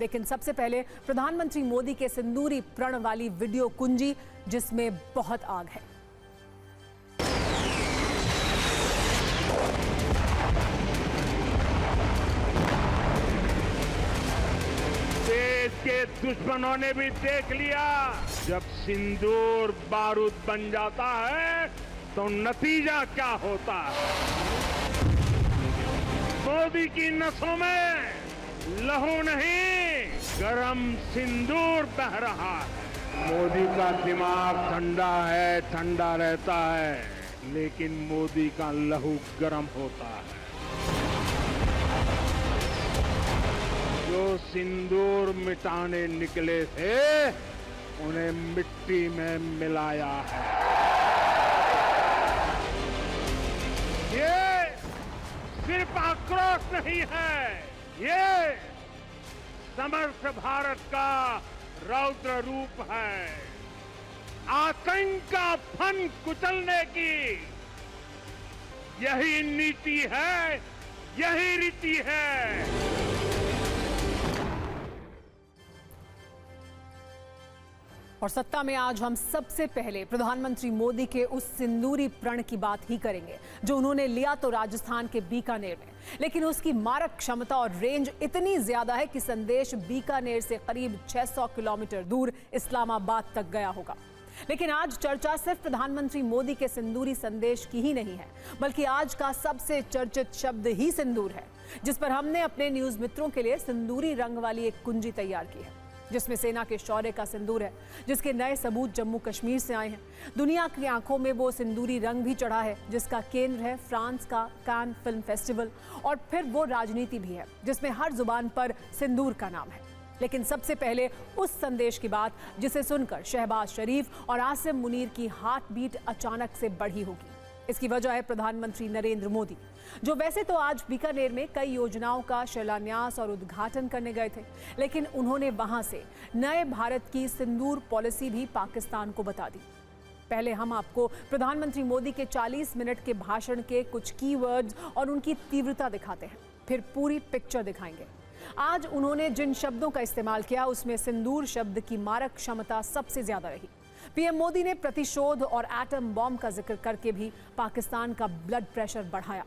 लेकिन सबसे पहले प्रधानमंत्री मोदी के सिंदूरी प्रण वाली वीडियो कुंजी, जिसमें बहुत आग है। देश के दुश्मनों ने भी देख लिया, जब सिंदूर बारूद बन जाता है तो नतीजा क्या होता है। मोदी की नसों में लहू नहीं, गरम सिंदूर बह रहा है। मोदी का दिमाग ठंडा है, ठंडा रहता है, लेकिन मोदी का लहू गरम होता है। जो सिंदूर मिटाने निकले थे, उन्हें मिट्टी में मिलाया है। ये सिर्फ आक्रोश नहीं है, ये समर्थ भारत का रौद्र रूप है। आतंक का फन कुचलने की यही नीति है, यही रीति है। और सत्ता में आज हम सबसे पहले प्रधानमंत्री मोदी के उस सिंदूरी प्रण की बात ही करेंगे, जो उन्होंने लिया तो राजस्थान के बीकानेर में, लेकिन उसकी मारक क्षमता और रेंज इतनी ज्यादा है कि संदेश बीकानेर से करीब 600 किलोमीटर दूर इस्लामाबाद तक गया होगा। लेकिन आज चर्चा सिर्फ प्रधानमंत्री मोदी के सिंदूरी संदेश की ही नहीं है, बल्कि आज का सबसे चर्चित शब्द ही सिंदूर है, जिस पर हमने अपने न्यूज मित्रों के लिए सिंदूरी रंग वाली एक कुंजी तैयार की है, जिसमें सेना के शौर्य का सिंदूर है, जिसके नए सबूत जम्मू कश्मीर से आए हैं। दुनिया की आंखों में वो सिंदूरी रंग भी चढ़ा है, जिसका केंद्र है फ्रांस का कान फिल्म फेस्टिवल, और फिर वो राजनीति भी है, जिसमें हर जुबान पर सिंदूर का नाम है। लेकिन सबसे पहले उस संदेश की बात, जिसे सुनकर शहबाज शरीफ और आसिम मुनीर की हार्ट बीट अचानक से बढ़ी होगी। इसकी वजह है प्रधानमंत्री नरेंद्र मोदी, जो वैसे तो आज बीकानेर में कई योजनाओं का शिलान्यास और उद्घाटन करने गए थे, लेकिन उन्होंने वहां से नए भारत की सिंदूर पॉलिसी भी पाकिस्तान को बता दी। पहले हम आपको प्रधानमंत्री मोदी के 40 मिनट के भाषण के कुछ कीवर्ड्स और उनकी तीव्रता दिखाते हैं, फिर पूरी पिक्चर दिखाएंगे। आज उन्होंने जिन शब्दों का इस्तेमाल किया, उसमें सिंदूर शब्द की मारक क्षमता सबसे ज्यादा रही। पीएम मोदी ने प्रतिशोध और एटम बॉम्ब का जिक्र करके भी पाकिस्तान का ब्लड प्रेशर बढ़ाया।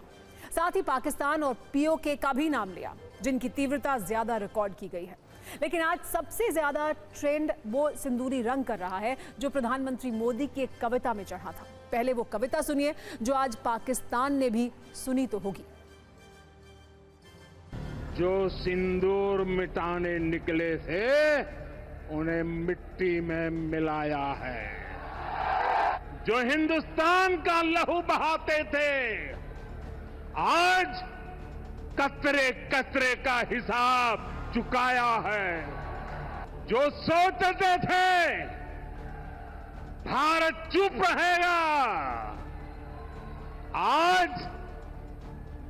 साथ ही पाकिस्तान और पीओके का भी नाम लिया, जिनकी तीव्रता ज्यादा रिकॉर्ड की गई है। लेकिन आज सबसे ज्यादा ट्रेंड वो सिंदूरी रंग कर रहा है, जो प्रधानमंत्री मोदी की एक कविता में चढ़ा था। पहले वो कविता सुनिए, जो आज पाकिस्तान ने भी सुनी तो होगी। जो सिंदूर मिटाने निकले थे, उन्हें मिट्टी में मिलाया है। जो हिंदुस्तान का लहू बहाते थे, आज कतरे कतरे का हिसाब चुकाया है। जो सोचते थे भारत चुप रहेगा, आज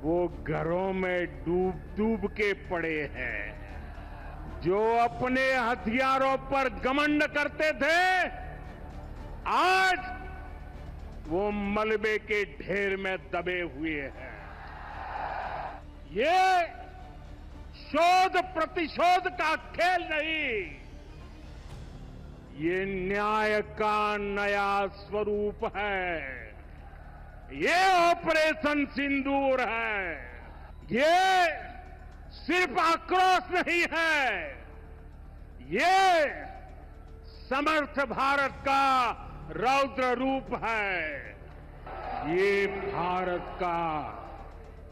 वो घरों में डूब डूब के पड़े हैं। जो अपने हथियारों पर घमंड करते थे, आज वो मलबे के ढेर में दबे हुए हैं। ये शोध प्रतिशोध का खेल नहीं, ये न्याय का नया स्वरूप है। ये ऑपरेशन सिंदूर है। ये सिर्फ आक्रोश नहीं है, ये समर्थ भारत का रौद्र रूप है। ये भारत का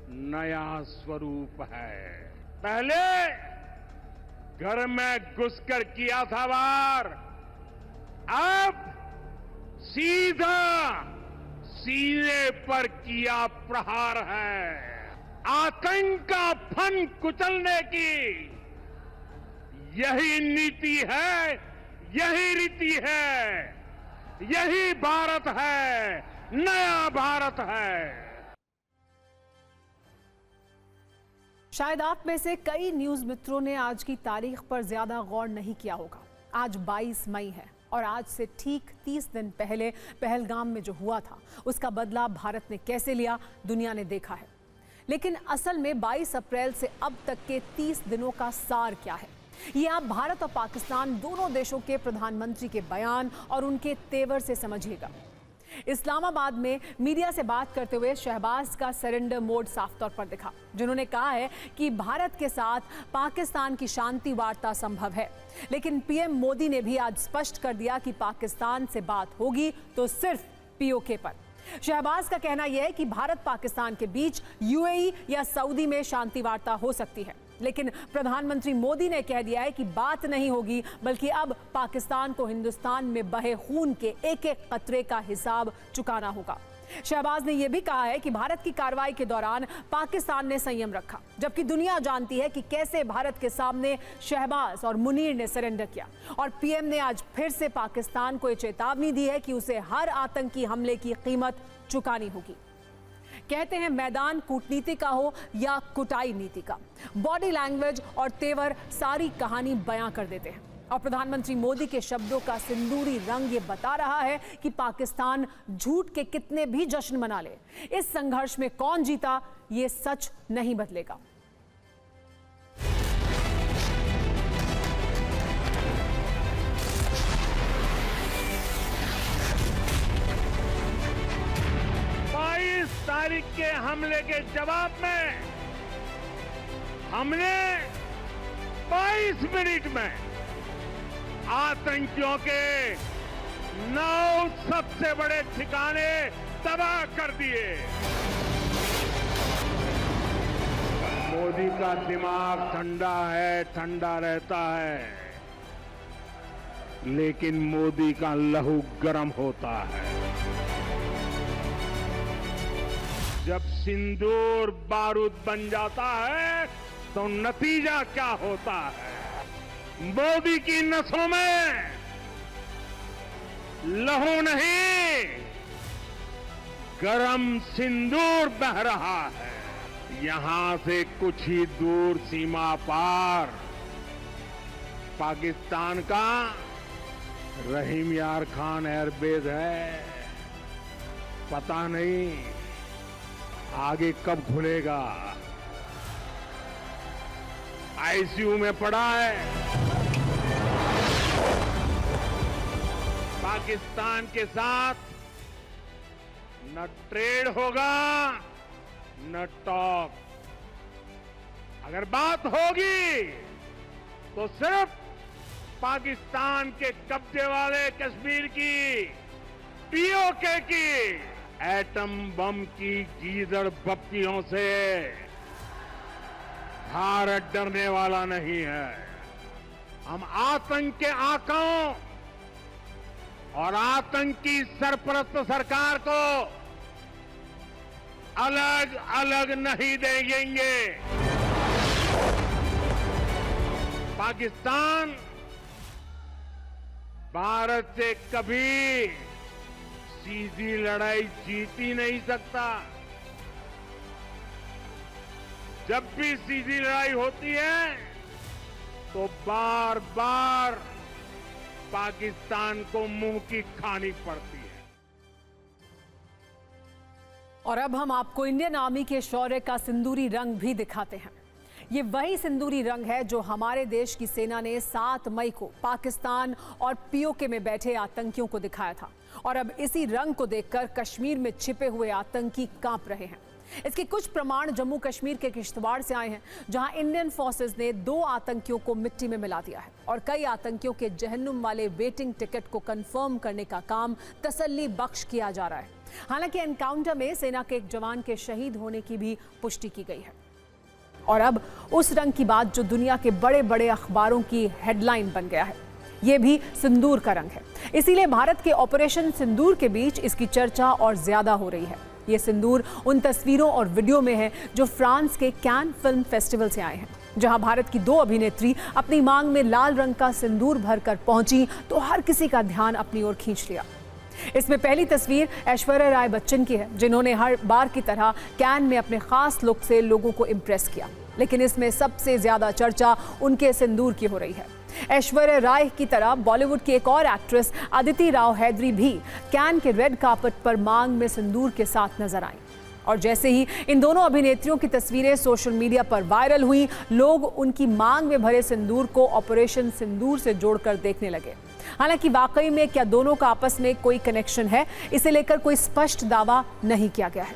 नया स्वरूप है। पहले घर में घुसकर किया था वार, अब सीधा सीने पर किया प्रहार है। आतंक का फन कुचलने की यही नीति है, यही रीति है, यही भारत है, नया भारत है। शायद आप में से कई न्यूज मित्रों ने आज की तारीख पर ज्यादा गौर नहीं किया होगा। आज 22 मई है और आज से ठीक 30 दिन पहले पहलगाम में जो हुआ था, उसका बदला भारत ने कैसे लिया, दुनिया ने देखा है। लेकिन असल में 22 अप्रैल से अब तक के 30 दिनों का सार क्या है? ये आप भारत और पाकिस्तान दोनों देशों के प्रधानमंत्री के बयान और उनके तेवर से समझिएगा। इस्लामाबाद में मीडिया से बात करते हुए शहबाज का सरेंडर मोड साफ तौर पर दिखा, जिन्होंने कहा है कि भारत के साथ पाकिस्तान की शांति वार्ता संभव है। लेकिन पीएम मोदी ने भी आज स्पष्ट कर दिया कि पाकिस्तान से बात होगी तो सिर्फ पीओके पर। शहबाज का कहना यह है कि भारत पाकिस्तान के बीच यूएई या सऊदी में शांति वार्ता हो सकती है, लेकिन प्रधानमंत्री मोदी ने कह दिया है कि बात नहीं होगी, बल्कि अब पाकिस्तान को हिंदुस्तान में बहे खून के एक एक कतरे का हिसाब चुकाना होगा। शहबाज ने यह भी कहा है कि भारत की कार्रवाई के दौरान पाकिस्तान ने संयम रखा, जबकि दुनिया जानती है कि कैसे भारत के सामने शहबाज और मुनीर ने सरेंडर किया। और पीएम ने आज फिर से पाकिस्तान को यह चेतावनी दी है कि उसे हर आतंकी हमले की कीमत चुकानी होगी। कहते हैं मैदान कूटनीति का हो या कुटाई नीति का, बॉडी लैंग्वेज और तेवर सारी कहानी बयां कर देते हैं। और प्रधानमंत्री मोदी के शब्दों का सिंदूरी रंग ये बता रहा है कि पाकिस्तान झूठ के कितने भी जश्न मना ले, इस संघर्ष में कौन जीता ये सच नहीं बदलेगा। तारीख के हमले के जवाब में हमने 22 मिनट में आतंकियों के 9 सबसे बड़े ठिकाने तबाह कर दिए। मोदी का दिमाग ठंडा है, ठंडा रहता है, लेकिन मोदी का लहू गर्म होता है। जब सिंदूर बारूद बन जाता है तो नतीजा क्या होता है। मोदी की नसों में लहू नहीं, गरम सिंदूर बह रहा है। यहां से कुछ ही दूर सीमा पार पाकिस्तान का रहीम यार खान एयरबेस है। पता नहीं आगे कब खुलेगा। आईसीयू में पड़ा है। पाकिस्तान के साथ न ट्रेड होगा न टॉक। अगर बात होगी तो सिर्फ पाकिस्तान के कब्जे वाले कश्मीर की, पीओके की एटम बम की गीदड़ बप्तियों से भारत डरने वाला नहीं है। हम आतंक के आकाओं और आतंकी सरपरस्त सरकार को अलग अलग नहीं देंगे। पाकिस्तान भारत से कभी सीधी लड़ाई जीत ही नहीं सकता। जब भी सीधी लड़ाई होती है तो बार बार पाकिस्तान को मुंह की खानी पड़ती है। और अब हम आपको इंडियन आर्मी के शौर्य का सिंदूरी रंग भी दिखाते हैं। ये वही सिंदूरी रंग है जो हमारे देश की सेना ने 7 मई को पाकिस्तान और पीओके में बैठे आतंकियों को दिखाया था। और अब इसी रंग को देखकर कश्मीर में छिपे हुए आतंकी कांप रहे हैं। इसके कुछ प्रमाण जम्मू कश्मीर के किश्तवाड़ से आए हैं, जहां इंडियन फोर्सेस ने 2 आतंकियों को मिट्टी में मिला दिया है और कई आतंकियों के जहन्नुम वाले वेटिंग टिकट को कंफर्म करने का काम तसल्ली बख्श किया जा रहा है। हालांकि एनकाउंटर में सेना के एक जवान के शहीद होने की भी पुष्टि की गई है। और अब उस रंग की बात जो दुनिया के बड़े बड़े अखबारों की हेडलाइन बन गया है, ये भी सिंदूर का रंग है। इसीलिए भारत के ऑपरेशन सिंदूर के बीच इसकी चर्चा और ज्यादा हो रही है। ये सिंदूर उन तस्वीरों और वीडियो में है जो फ्रांस के कैन फिल्म फेस्टिवल से आए हैं, जहां भारत की 2 अभिनेत्री अपनी मांग में लाल रंग का सिंदूर भरकर पहुंची तो हर किसी का ध्यान अपनी ओर खींच लिया। इसमें पहली तस्वीर ऐश्वर्या राय बच्चन की है, जिन्होंने हर बार की तरह कैन में अपने खास लुक से लोगों को इम्प्रेस किया। लेकिन इसमें सबसे ज्यादा चर्चा उनके सिंदूर की हो रही है। ऐश्वर्या राय की तरह बॉलीवुड की एक और एक्ट्रेस अदिति राव हैदरी भी कैन के रेड कार्पेट पर मांग में सिंदूर के साथ नजर आई। और जैसे ही इन दोनों अभिनेत्रियों की तस्वीरें सोशल मीडिया पर वायरल हुई, लोग उनकी मांग में भरे सिंदूर को ऑपरेशन सिंदूर से जोड़कर देखने लगे। हालांकि वाकई में क्या दोनों का आपस में कोई कनेक्शन है, इसे लेकर कोई स्पष्ट दावा नहीं किया गया है।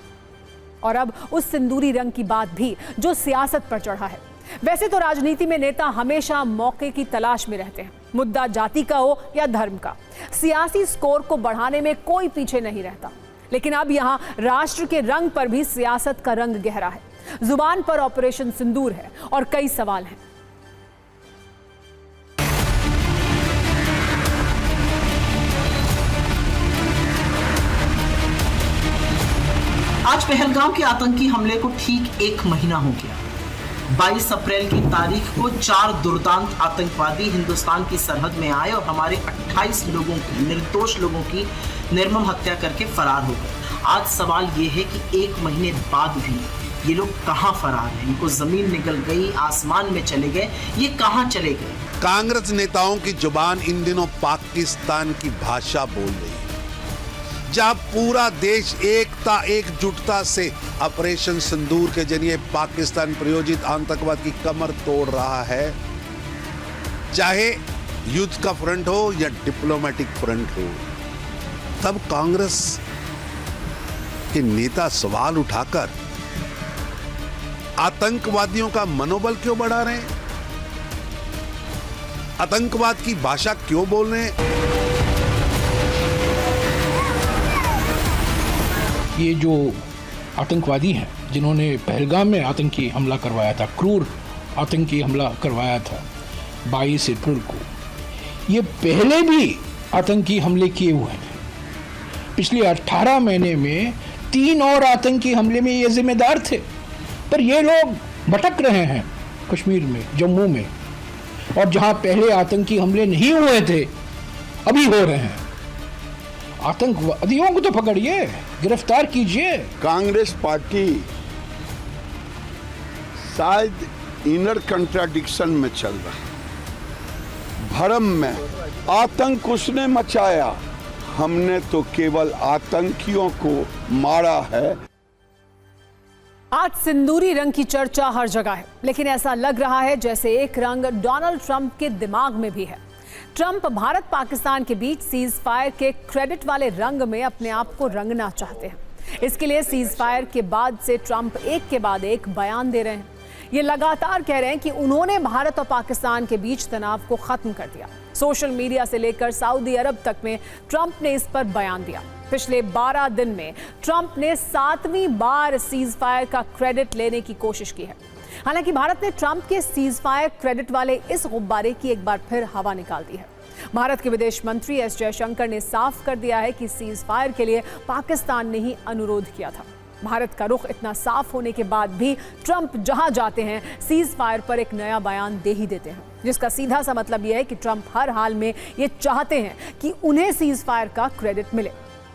और अब उस सिंदूरी रंग की बात भी जो सियासत पर चढ़ा है। वैसे तो राजनीति में नेता हमेशा मौके की तलाश में रहते हैं, मुद्दा जाति का हो या धर्म का, सियासी स्कोर को बढ़ाने में कोई पीछे नहीं रहता। लेकिन अब यहां राष्ट्र के रंग पर भी सियासत का रंग गहरा है। जुबान पर ऑपरेशन सिंदूर है और कई सवाल हैं। आज पहलगाम के आतंकी हमले को ठीक 1 महीना हो गया। 22 अप्रैल की तारीख को 4 दुर्दांत आतंकवादी हिंदुस्तान की सरहद में आए और हमारे 28 लोगों की, निर्दोष लोगों की निर्मम हत्या करके फरार हो गए। आज सवाल ये है कि 1 महीने बाद भी ये लोग कहां फरार हैं? इनको जमीन निकल गई, आसमान में चले गए, ये कहां चले गए? कांग्रेस नेताओं की जुबान इन दिनों पाकिस्तान की भाषा बोल रही है। जहां पूरा देश एकता एकजुटता से ऑपरेशन सिंदूर के जरिए पाकिस्तान प्रायोजित आतंकवाद की कमर तोड़ रहा है, चाहे युद्ध का फ्रंट हो या डिप्लोमेटिक फ्रंट हो, तब कांग्रेस के नेता सवाल उठाकर आतंकवादियों का मनोबल क्यों बढ़ा रहे हैं, आतंकवाद की भाषा क्यों बोल रहे हैं। ये जो आतंकवादी हैं जिन्होंने पहलगाम में आतंकी हमला करवाया था, क्रूर आतंकी हमला करवाया था 22 अप्रैल को, ये पहले भी आतंकी हमले किए हुए हैं। पिछले 18 महीने में 3 और आतंकी हमले में ये जिम्मेदार थे, पर ये लोग भटक रहे हैं कश्मीर में, जम्मू में, और जहां पहले आतंकी हमले नहीं हुए थे अभी हो रहे हैं। आतंकवादियों को तो पकड़िए, गिरफ्तार कीजिए। कांग्रेस पार्टी शायद इनर कंट्राडिक्शन में चल रहा है, भरम में। आतंक उसने मचाया, हमने तो केवल आतंकियों को मारा है। आज सिंदूरी रंग की चर्चा हर जगह है, लेकिन ऐसा लग रहा है जैसे एक रंग डोनाल्ड ट्रंप के दिमाग में भी है। ट्रंप भारत पाकिस्तान के बीच सीज फायर के क्रेडिट वाले रंग में अपने आप को रंगना चाहते हैं। इसके लिए सीज फायर के बाद से ट्रंप एक के बाद एक बयान दे रहे हैं। ये लगातार कह रहे हैं कि उन्होंने भारत और पाकिस्तान के बीच तनाव को खत्म कर दिया। सोशल मीडिया से लेकर सऊदी अरब तक में ट्रंप ने इस पर बयान दिया। पिछले 12 दिन में ट्रंप ने 7वीं बार सीज फायर का क्रेडिट लेने की कोशिश की है। हालांकि भारत ने ट्रंप के सीज फायर क्रेडिट वाले इस गुब्बारे की एक बार फिर हवा निकाल दी है। भारत के विदेश मंत्री एस जयशंकर ने साफ कर दिया है कि सीज फायर के लिए पाकिस्तान ने ही अनुरोध किया था। भारत का रुख इतना साफ होने के बाद भी ट्रंप जहां जाते हैं सीज फायर पर एक नया बयान दे ही देते हैं, जिसका सीधा सा मतलब यह है कि ट्रंप हर हाल में ये चाहते हैं कि उन्हें सीज फायर का क्रेडिट मिले।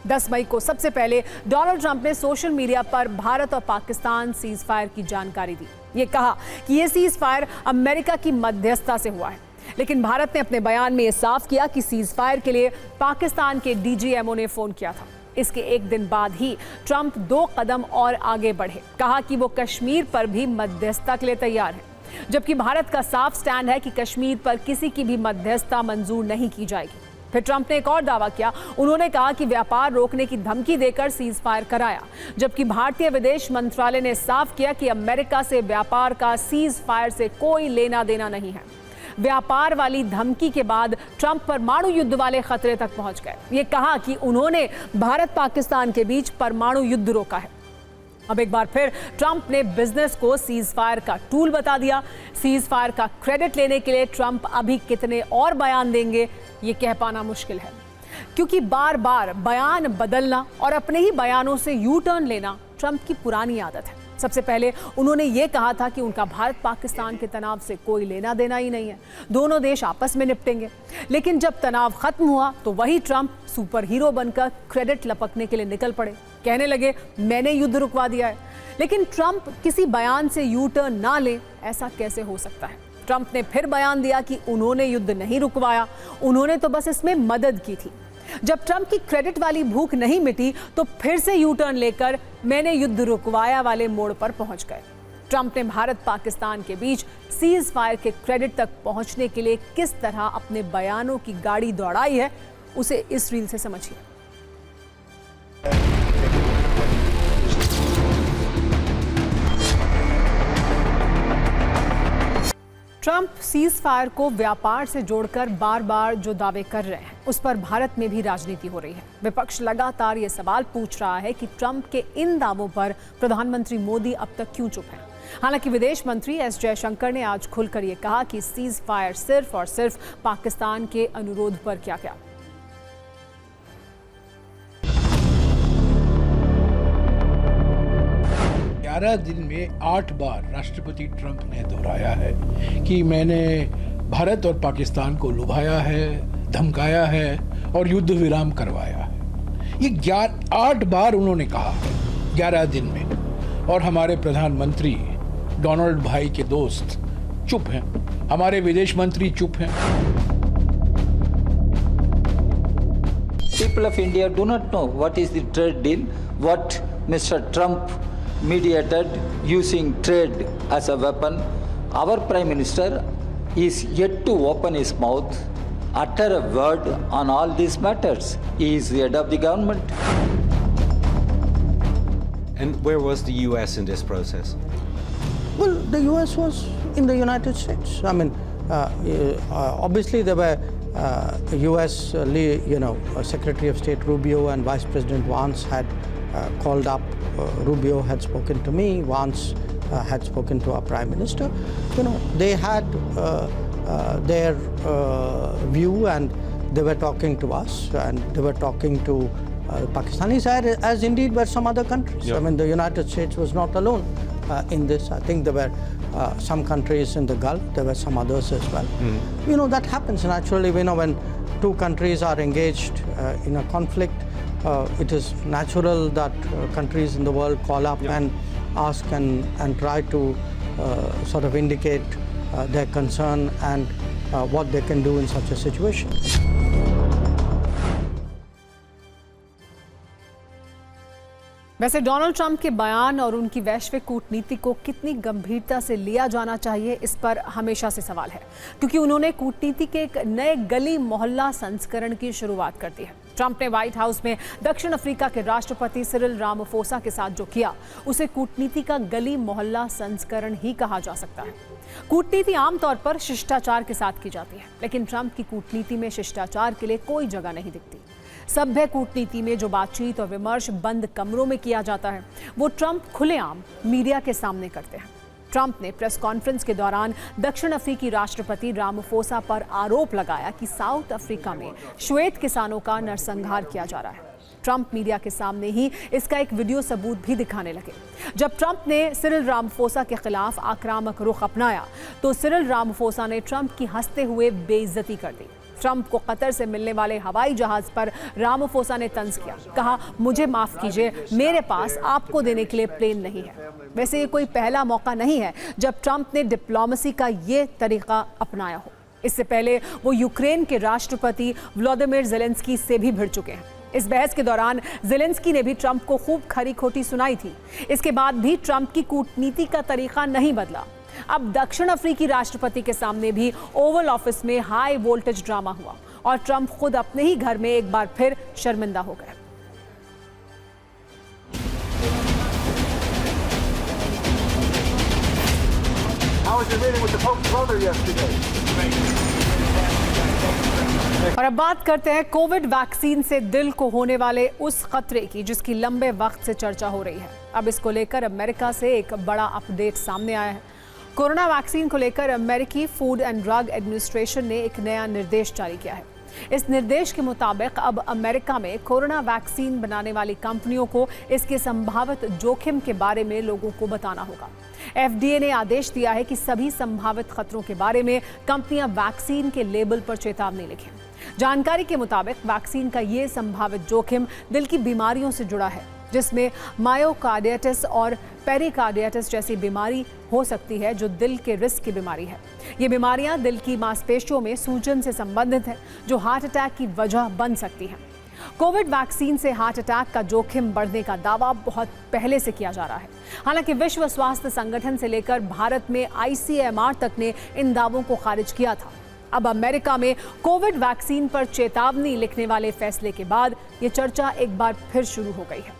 10 मई को सबसे पहले डोनाल्ड ट्रंप ने सोशल मीडिया पर भारत और पाकिस्तान सीज फायर की जानकारी दी। ये कहा कि यह सीज फायर अमेरिका की मध्यस्थता से हुआ है, लेकिन भारत ने अपने बयान में यह साफ किया कि सीज फायर के लिए पाकिस्तान के डीजीएमओ ने फोन किया था। इसके एक दिन बाद ही ट्रंप 2 कदम और आगे बढ़े, कहा कि वो कश्मीर पर भी मध्यस्थता के लिए तैयार है, जबकि भारत का साफ स्टैंड है कि कश्मीर पर किसी की भी मध्यस्थता मंजूर नहीं की जाएगी। फिर ट्रंप ने एक और दावा किया। उन्होंने कहा कि व्यापार रोकने की धमकी देकर सीज फायर कराया, जबकि भारतीय विदेश मंत्रालय ने साफ किया कि अमेरिका से व्यापार का सीज फायर से कोई लेना देना नहीं है। व्यापार वाली धमकी के बाद ट्रंप परमाणु युद्ध वाले खतरे तक पहुंच गए। ये कहा कि उन्होंने भारत पाकिस्तान के बीच परमाणु युद्ध रोका है। अब एक बार फिर ट्रंप ने बिजनेस को सीज फायर का टूल बता दिया। सीज फायर का क्रेडिट लेने के लिए ट्रंप अभी कितने और बयान देंगे, ये कह पाना मुश्किल है, क्योंकि बार बार बयान बदलना और अपने ही बयानों से यू टर्न लेना ट्रंप की पुरानी आदत है। सबसे पहले उन्होंने ये कहा था कि उनका भारत पाकिस्तान के तनाव से कोई लेना देना ही नहीं है, दोनों देश आपस में निपटेंगे। लेकिन जब तनाव खत्म हुआ तो वही ट्रंप सुपर हीरो बनकर क्रेडिट लपकने के लिए निकल पड़े, कहने लगे मैंने युद्ध रुकवा दिया है। लेकिन ट्रंप किसी बयान से यू टर्न ना ले, ऐसा कैसे हो सकता है? ट्रंप ने फिर बयान दिया कि उन्होंने युद्ध नहीं रुकवाया, उन्होंने तो बस इसमें मदद की थी। जब ट्रंप की क्रेडिट वाली भूख नहीं मिटी तो फिर से यू टर्न लेकर मैंने युद्ध रुकवाया वाले मोड़ पर पहुंच गए। ट्रंप ने भारत पाकिस्तान के बीच सीज फायर के क्रेडिट तक पहुंचने के लिए किस तरह अपने बयानों की गाड़ी दौड़ाई है, उसे इस रील से समझिए। ट्रंप सीज फायर को व्यापार से जोड़कर बार बार जो दावे कर रहे हैं उस पर भारत में भी राजनीति हो रही है। विपक्ष लगातार ये सवाल पूछ रहा है कि ट्रंप के इन दावों पर प्रधानमंत्री मोदी अब तक क्यों चुप हैं। हालांकि विदेश मंत्री एस जयशंकर ने आज खुलकर ये कहा कि सीज फायर सिर्फ और सिर्फ पाकिस्तान के अनुरोध पर किया गया। दिन में 8 बार राष्ट्रपति ट्रंप ने दोहराया है कि मैंने भारत और पाकिस्तान को लुभाया है, धमकाया है और युद्ध विराम करवाया है। ये 8 बार उन्होंने कहा है 11 दिन में। और हमारे प्रधानमंत्री डोनाल्ड भाई के दोस्त चुप हैं, हमारे विदेश मंत्री चुप हैं। People of India do not know what is the trade deal, what Mr. Trump mediated using trade as a weapon. Our Prime Minister is yet to open his mouth, utter a word on all these matters. He is the head of the government. And where was the U.S. in this process? Well, the U.S. was in the United States. I mean, obviously there were U.S. Secretary of State Rubio and Vice President Vance had called up. Rubio had spoken to me. Vance had spoken to our Prime Minister. They had their view, and they were talking to us, and they were talking to Pakistanis, as indeed were some other countries. Yep. I mean, the United States was not alone in this. I think there were some countries in the Gulf. There were some others as well. Mm-hmm. That happens naturally. When two countries are engaged in a conflict, it is natural that countries in the world call up and ask and try to sort of indicate their concern and what they can do in such a situation. वैसे Donald Trump के बयान और उनकी वैश्विक कूटनीति को कितनी गंभीरता से लिया जाना चाहिए, इस पर हमेशा से सवाल है, क्योंकि उन्होंने कूटनीति के एक नए गली मोहल्ला संस्करण की शुरुआत कर दी है। ट्रंप ने व्हाइट हाउस में दक्षिण अफ्रीका के राष्ट्रपति सिरिल रामाफोसा के साथ जो किया, उसे कूटनीति का गली मोहल्ला संस्करण ही कहा जा सकता है। कूटनीति आमतौर पर शिष्टाचार के साथ की जाती है, लेकिन ट्रंप की कूटनीति में शिष्टाचार के लिए कोई जगह नहीं दिखती। सभ्य कूटनीति में जो बातचीत और विमर्श बंद कमरों में किया जाता है, वो ट्रंप खुलेआम मीडिया के सामने करते हैं। ट्रंप ने प्रेस कॉन्फ्रेंस के दौरान दक्षिण अफ्रीकी राष्ट्रपति रामाफोसा पर आरोप लगाया कि साउथ अफ्रीका में श्वेत किसानों का नरसंहार किया जा रहा है। ट्रंप मीडिया के सामने ही इसका एक वीडियो सबूत भी दिखाने लगे। जब ट्रंप ने सिरिल रामाफोसा के खिलाफ आक्रामक रुख अपनाया, तो सिरिल रामाफोसा ने ट्रंप की हंसते हुए बेइज्जती कर दी। ट्रंप को कतर से मिलने वाले हवाई जहाज पर रामाफोसा ने तंज किया, कहा, मुझे माफ कीजिए, मेरे पास आपको देने के लिए प्लेन नहीं है। वैसे ये कोई पहला मौका नहीं है जब ट्रंप ने डिप्लोमेसी का ये तरीका अपनाया हो। इससे पहले वो यूक्रेन के राष्ट्रपति व्लादिमीर ज़ेलेंस्की से भी भिड़ चुके हैं। इस बहस के दौरान ज़ेलेंस्की ने भी ट्रंप को खूब खरी खोटी सुनाई थी। इसके बाद भी ट्रंप की कूटनीति का तरीका नहीं बदला। अब दक्षिण अफ्रीकी राष्ट्रपति के सामने भी ओवल ऑफिस में हाई वोल्टेज ड्रामा हुआ और ट्रंप खुद अपने ही घर में एक बार फिर शर्मिंदा हो गए। और अब बात करते हैं कोविड वैक्सीन से दिल को होने वाले उस खतरे की, जिसकी लंबे वक्त से चर्चा हो रही है। अब इसको लेकर अमेरिका से एक बड़ा अपडेट सामने आया है। कोरोना वैक्सीन को लेकर अमेरिकी फूड एंड ड्रग एडमिनिस्ट्रेशन ने एक नया निर्देश जारी किया है। इस निर्देश के मुताबिक अब अमेरिका में कोरोना वैक्सीन बनाने वाली कंपनियों को इसके संभावित जोखिम के बारे में लोगों को बताना होगा। FDA ने आदेश दिया है कि सभी संभावित खतरों के बारे में कंपनियां वैक्सीन के लेबल पर चेतावनी लिखें। जानकारी के मुताबिक वैक्सीन का ये संभावित जोखिम दिल की बीमारियों से जुड़ा है, जिसमें मायोकार्डिटिस और पेरिकार्डिटिस जैसी बीमारी हो सकती है, जो दिल के रिस्क की बीमारी है। ये बीमारियां दिल की मांसपेशियों में सूजन से संबंधित है, जो हार्ट अटैक की वजह बन सकती हैं। कोविड वैक्सीन से हार्ट अटैक का जोखिम बढ़ने का दावा बहुत पहले से किया जा रहा है। हालांकि विश्व स्वास्थ्य संगठन से लेकर भारत में ICMR तक ने इन दावों को खारिज किया था। अब अमेरिका में कोविड वैक्सीन पर चेतावनी लिखने वाले फैसले के बाद ये चर्चा एक बार फिर शुरू हो गई है।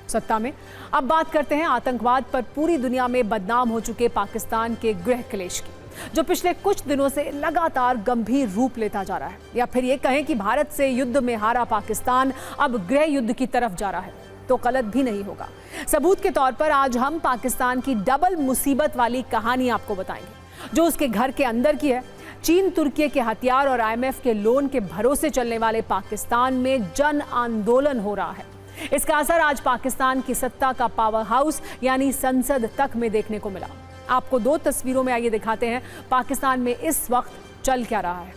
सत्ता में अब बात करते हैं आतंकवाद पर पूरी दुनिया में बदनाम हो चुके पाकिस्तान के गृह क्लेश की, जो पिछले कुछ दिनों से लगातार गंभीर रूप लेता जा रहा है। या फिर ये कहें कि भारत से युद्ध में हारा पाकिस्तान अब गृह युद्ध की तरफ जा रहा है, तो गलत भी नहीं होगा। सबूत के तौर पर आज हम पाकिस्तान की डबल मुसीबत वाली कहानी आपको बताएंगे, जो उसके घर के अंदर की है। चीन तुर्की के हथियार और IMF के लोन के भरोसे चलने वाले पाकिस्तान में जन आंदोलन हो रहा है। इसका असर आज पाकिस्तान की सत्ता का पावर हाउस यानी संसद तक में देखने को मिला। आपको दो तस्वीरों में आइए दिखाते हैं पाकिस्तान में इस वक्त चल क्या रहा है।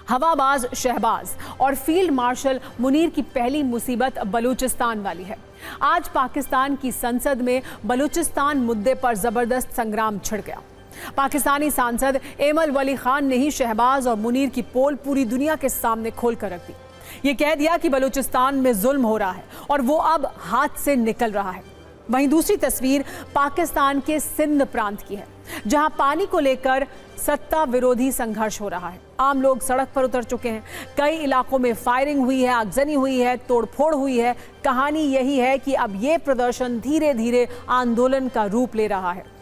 हवाबाज शहबाज और फील्ड मार्शल मुनीर की पहली मुसीबत बलूचिस्तान वाली है। आज पाकिस्तान की संसद में बलूचिस्तान मुद्दे पर जबरदस्त संग्राम छिड़ गया। पाकिस्तानी सांसद एमल वली खान ने ही शहबाज और मुनीर की पोल पूरी दुनिया के सामने खोल कर रख दी। ये कह दिया कि बलूचिस्तान में जुल्म हो रहा है और वो अब हाथ से निकल रहा है। वहीं दूसरी तस्वीर पाकिस्तान के सिंध प्रांत की है, जहां पानी को लेकर सत्ता विरोधी संघर्ष हो रहा है। आम लोग सड़क पर उतर चुके हैं। कई इलाकों में फायरिंग हुई है, आगजनी हुई है, तोड़फोड़ हुई है। कहानी यही है कि अब ये प्रदर्शन धीरे धीरे आंदोलन का रूप ले रहा है।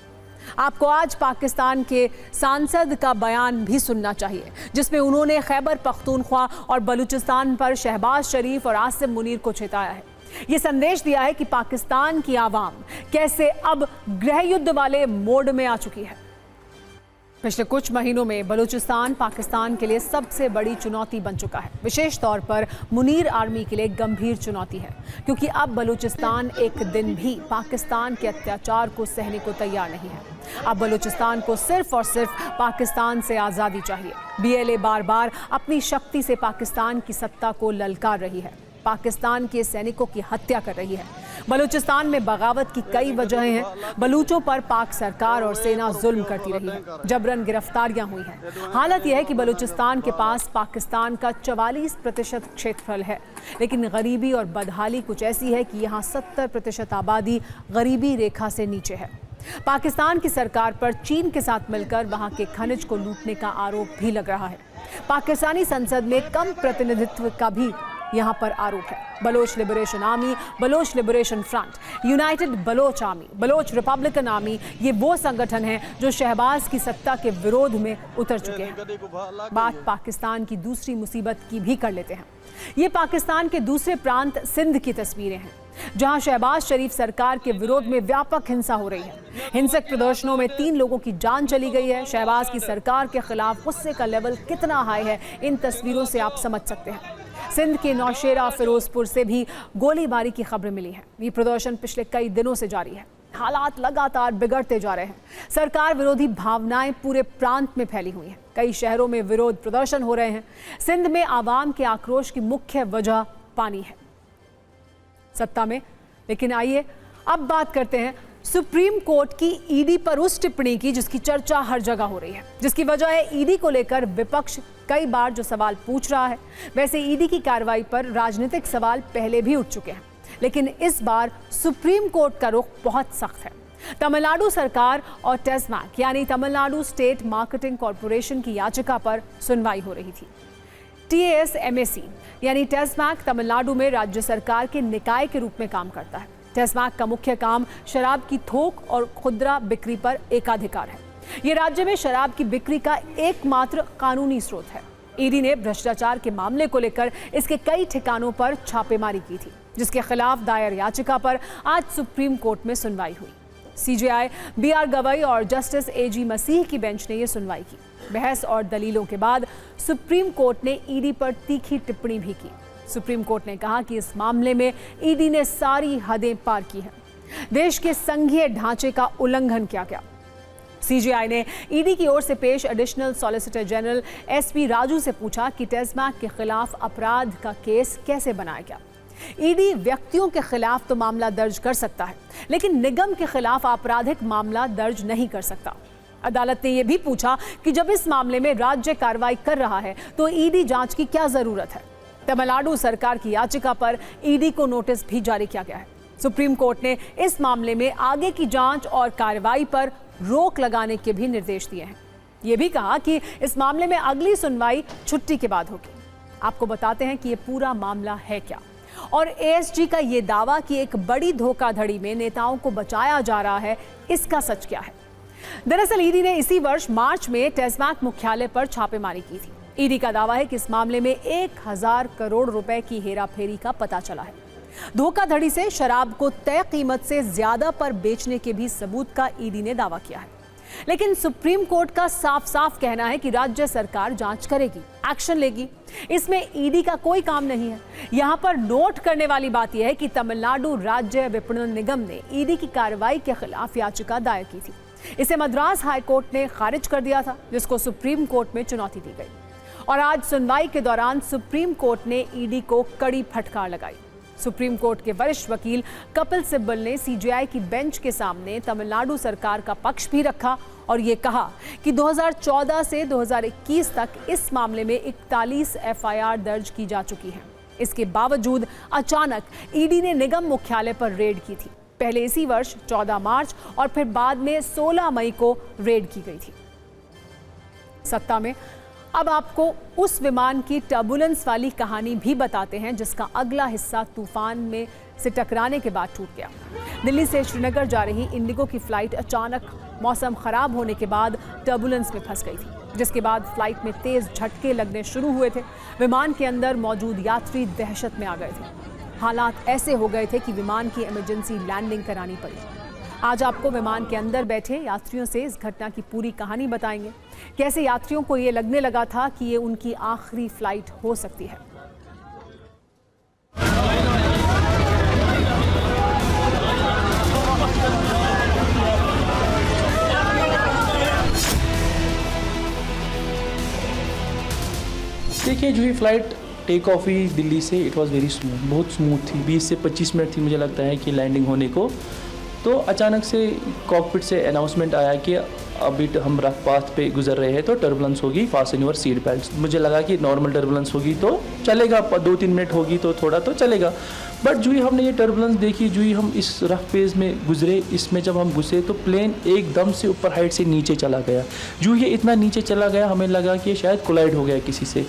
आपको आज पाकिस्तान के सांसद का बयान भी सुनना चाहिए, जिसमें उन्होंने खैबर पख्तूनख्वा और बलूचिस्तान पर शहबाज शरीफ और आसिम मुनीर को चेताया है। ये संदेश दिया है कि पाकिस्तान की आवाम कैसे अब गृह युद्ध वाले मोड में आ चुकी है। पिछले कुछ महीनों में बलूचिस्तान पाकिस्तान के लिए सबसे बड़ी चुनौती बन चुका है। विशेष तौर पर मुनीर आर्मी के लिए गंभीर चुनौती है, क्योंकि अब बलूचिस्तान एक दिन भी पाकिस्तान के अत्याचार को सहने को तैयार नहीं है। अब बलूचिस्तान को सिर्फ और सिर्फ पाकिस्तान से आज़ादी चाहिए। BLA बार बार अपनी शक्ति से पाकिस्तान की सत्ता को ललकार रही है, पाकिस्तान के सैनिकों की हत्या कर रही है। बलूचिस्तान में बगावत की कई वजहें हैं। बलूचों पर पाक सरकार और सेना जुल्म करती रही है, जबरन गिरफ्तारियां हुई हैं। हालत यह है कि बलूचिस्तान के पास पाकिस्तान का 44% क्षेत्रफल है, लेकिन गरीबी और बदहाली कुछ ऐसी है कि यहाँ 70% आबादी गरीबी रेखा से नीचे है। पाकिस्तान की सरकार पर चीन के साथ मिलकर वहां के खनिज को लूटने का आरोप भी लग रहा है। पाकिस्तानी संसद में कम प्रतिनिधित्व का भी यहां पर आरोप है। Baloch Liberation Army, Baloch Liberation Front, United Baloch Army, Baloch Republican Army, ये वो संगठन हैं जो शहबाज की सत्ता के विरोध में उतर चुके हैं। बात पाकिस्तान की दूसरी मुसीबत की भी कर लेते हैं। ये पाकिस्तान के दूसरे प्रांत सिंध की तस्वीरें हैं, जहां शहबाज शरीफ सरकार के विरोध में व्यापक हिंसा हो रही है। हिंसक प्रदर्शनों में 3 लोगों की जान चली गई है। शहबाज की सरकार के खिलाफ गुस्से का लेवल कितना हाई है, इन तस्वीरों से आप समझ सकते हैं। सिंध के नौशेरा फिरोजपुर से भी गोलीबारी की खबरें मिली हैं। ये प्रदर्शन पिछले कई दिनों से जारी है। हालात लगातार बिगड़ते जा रहे हैं। सरकार विरोधी भावनाएं पूरे प्रांत में फैली हुई हैं। कई शहरों में विरोध प्रदर्शन हो रहे हैं। सिंध में आवाम के आक्रोश की मुख्य वजह पानी है। सत्ता में लेकिन आइए अब बात करते हैं सुप्रीम कोर्ट की ईडी पर उस टिप्पणी की जिसकी चर्चा हर जगह हो रही है, जिसकी वजह है ईडी को लेकर विपक्ष कई बार जो सवाल पूछ रहा है। वैसे ईडी की कार्रवाई पर राजनीतिक सवाल पहले भी उठ चुके हैं, लेकिन इस बार सुप्रीम कोर्ट का रुख बहुत सख्त है। तमिलनाडु सरकार और टेस्मैक यानी तमिलनाडु स्टेट मार्केटिंग कॉरपोरेशन की याचिका पर सुनवाई हो रही थी। TASMAC यानी टेस्मैक तमिलनाडु में राज्य सरकार के निकाय के रूप में काम करता है। टेस्मैक का मुख्य काम शराब की थोक और खुदरा बिक्री पर एकाधिकार है। ये राज्य में शराब की बिक्री का एकमात्र कानूनी स्रोत है। ईडी ने भ्रष्टाचार के मामले को लेकर इसके कई ठिकानों पर छापेमारी की थी, जिसके खिलाफ दायर याचिका पर आज सुप्रीम कोर्ट में सुनवाई हुई। CJI BR गवई और जस्टिस AG मसीह की बेंच ने यह सुनवाई की। बहस और दलीलों के बाद सुप्रीम कोर्ट ने ईडी पर तीखी टिप्पणी भी की। सुप्रीम कोर्ट ने कहा कि इस मामले में ईडी ने सारी हदें पार की हैं। देश के संघीय ढांचे का उल्लंघन किया गया। CJI ने ईडी की ओर से पेश additional solicitor general SP Raju से पूछा कि टेस्मैक के खिलाफ अपराध का केस कैसे बनाया गया। ईडी व्यक्तियों के खिलाफ तो मामला दर्ज कर सकता है, लेकिन निगम के खिलाफ आपराधिक मामला दर्ज नहीं कर सकता। अदालत ने यह भी पूछा कि जब इस मामले में राज्य कार्रवाई कर रहा है तो ईडी जांच की क्या जरूरत है। तमिलनाडु सरकार की याचिका पर ईडी को नोटिस भी जारी किया गया है। सुप्रीम कोर्ट ने इस मामले में आगे की जांच और कार्रवाई पर रोक लगाने के भी निर्देश दिए हैं। ये भी कहा कि इस मामले में अगली सुनवाई छुट्टी के बाद होगी। आपको बताते हैं कि ये पूरा मामला है क्या, और एएसजी का ये दावा कि एक बड़ी धोखाधड़ी में नेताओं को बचाया जा रहा है, इसका सच क्या है। दरअसल ईडी ने इसी वर्ष मार्च में टेस्मैक मुख्यालय पर छापेमारी की थी। ईडी का दावा है कि इस मामले में 1000 करोड़ रुपए की हेराफेरी का पता चला है। धोखाधड़ी से शराब को तय कीमत से ज्यादा पर बेचने के भी सबूत का ईडी ने दावा किया है। लेकिन सुप्रीम कोर्ट का साफ साफ कहना है कि राज्य सरकार जांच करेगी, एक्शन लेगी, इसमें ईडी का कोई काम नहीं है। यहां पर नोट करने वाली बात यह है कि तमिलनाडु राज्य विपणन निगम ने ईडी की कार्रवाई के खिलाफ याचिका दायर की थी। इसे मद्रास हाईकोर्ट ने खारिज कर दिया था, जिसको सुप्रीम कोर्ट में चुनौती दी गई। और आज सुनवाई के दौरान सुप्रीम कोर्ट ने ईडी को कड़ी फटकार लगाई। सुप्रीम कोर्ट के वरिष्ठ वकील कपिल सिब्बल ने सीजेआई की बेंच के सामने तमिलनाडु सरकार का पक्ष भी रखा और ये कहा कि 2014 से 2021 तक इस मामले में 41 एफआईआर दर्ज की जा चुकी हैं। इसके बावजूद अचानक ईडी ने निगम मुख्यालय पर रेड की थी। पहले इसी वर्ष 14 मार्च और फिर बाद में 16 मई को रेड की गई थी। सत्ता में अब आपको उस विमान की टर्बुलेंस वाली कहानी भी बताते हैं जिसका अगला हिस्सा तूफान में से टकराने के बाद टूट गया। दिल्ली से श्रीनगर जा रही इंडिगो की फ्लाइट अचानक मौसम खराब होने के बाद टर्बुलेंस में फंस गई थी, जिसके बाद फ्लाइट में तेज झटके लगने शुरू हुए थे। विमान के अंदर मौजूद यात्री दहशत में आ गए थे। हालात ऐसे हो गए थे कि विमान की इमरजेंसी लैंडिंग करानी पड़ी। आज आपको विमान के अंदर बैठे यात्रियों से इस घटना की पूरी कहानी बताएंगे। कैसे यात्रियों को ये लगने लगा था कि ये उनकी आखिरी फ्लाइट हो सकती है। देखिए, जो ये फ्लाइट टेक ऑफ हुई दिल्ली से, इट वाज वेरी स्मूथ, बहुत स्मूथ थी। 20 से 25 मिनट थी मुझे लगता है कि लैंडिंग होने को। तो अचानक से कॉकपिट से अनाउंसमेंट आया कि अभी हम रफ पाथ पे गुजर रहे हैं तो टर्बुलेंस होगी, फास्टन योर सीट बेल्ट। मुझे लगा कि नॉर्मल टर्बुलेंस होगी तो चलेगा, 2-3 मिनट होगी तो थोड़ा तो चलेगा। बट जो ही हमने ये टर्बुलेंस देखी, जो ही हम इस रफ पेज में गुजरे, इसमें जब हम घुसे तो प्लेन एकदम से ऊपर हाइट से नीचे चला गया। जो ये इतना नीचे चला गया, हमें लगा कि शायद कोलाइड हो गया किसी से।